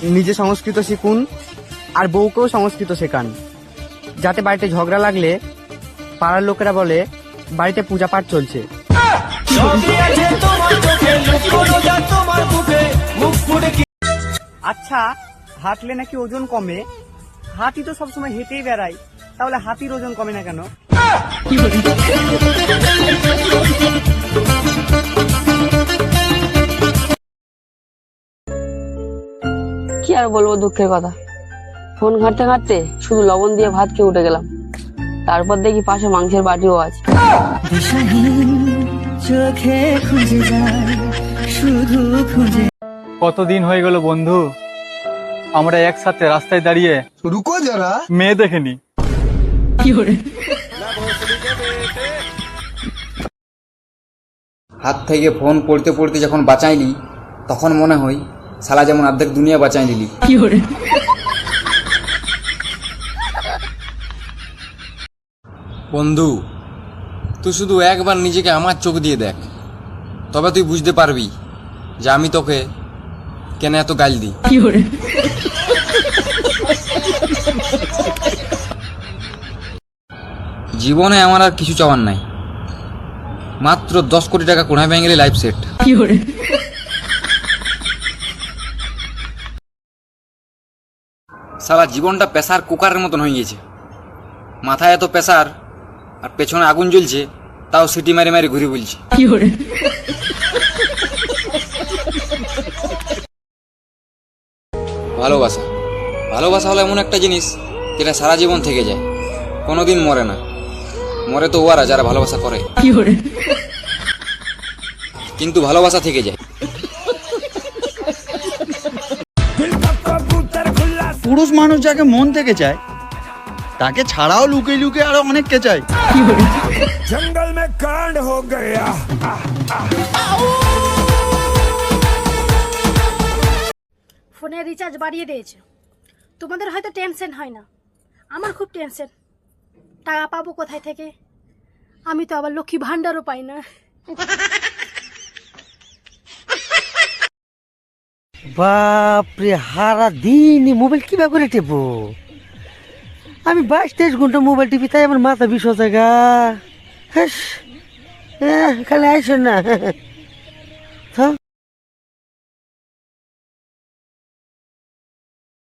নিজে সংস্কৃত শিখুন আর বউকেও সংস্কৃত শেখান, যাতে বাড়িতে ঝগড়া লাগলে পাড়ার লোকেরা বলে বাড়িতে পূজা পাঠ চলছে। আচ্ছা, হাঁটলে নাকি ওজন কমে? হাতি তো সবসময় হেঁটেই বেড়ায়, তাহলে হাতির ওজন কমে না কেন? কি আর বলবো দুঃখের কথা, ফোন ঘাঁটতে ঘাঁটতে শুধু লবণ দিয়ে ভাত খেয়ে উঠে গেলাম। তারপর দেখি পাশে মাংসের বাটিও আছে। কতদিন হয়ে গেল বন্ধু আমরা একসাথে রাস্তায় দাঁড়িয়ে রুকো যারা মেয়ে দেখেনি। হাত থেকে ফোন পড়তে পড়তে যখন বাঁচাইলি, তখন মনে হয় শালা যেমন অর্ধেক দুনিয়া বাঁচাই দিলি। বন্ধু, তুই শুধু একবার নিজেকে আমার চোখ দিয়ে দেখ, তবে তুই বুঝতে পারবি যে আমি তোকে কেন এত গাল দিই। জীবনে আমার আর কিছু চাওয়ার নাই, মাত্র 10 কোটি টাকা কোনায় ভেঙে গেলে লাইফ সেট। সারা জীবনটা প্রেসার কুকারের মতন হয়ে গেছে, মাথায় এত প্রেসার আর পেছনে আগুন জ্বলছে, তাও সিটি মারি মারি ঘুরে বলছে। ভালোবাসা ভালোবাসা হলো এমন একটা জিনিস যেটা সারা জীবন থেকে যায়, কোনোদিন মরে না। মরে তো ওরা যারা ভালোবাসা করে, কিন্তু ভালোবাসা থেকে যায়। পুরুষ মানুষ যাকে মন থেকে চায়, তাকে ছাড়াও লুকিয়ে লুকিয়ে আরো অনেককে চায়। জঙ্গল মে কাণ্ড হো গয়া। ফোনে রিচার্জ বাড়িয়ে দিয়েছে, তোমাদের হয়তো টেনশন হয় না, আমার খুব টেনশন। টাকা পাবো কোথায় থেকে? আমি তো আবার লক্ষ্মী ভান্ডারও পাই না। বাপরে, হারা দিন মোবাইল কিভাবে করে টেপো? আমি 22-23 ঘন্টা মোবাইল টিপি, তাই আমার মাথা বিষ জায়গা। খালি আইসো না।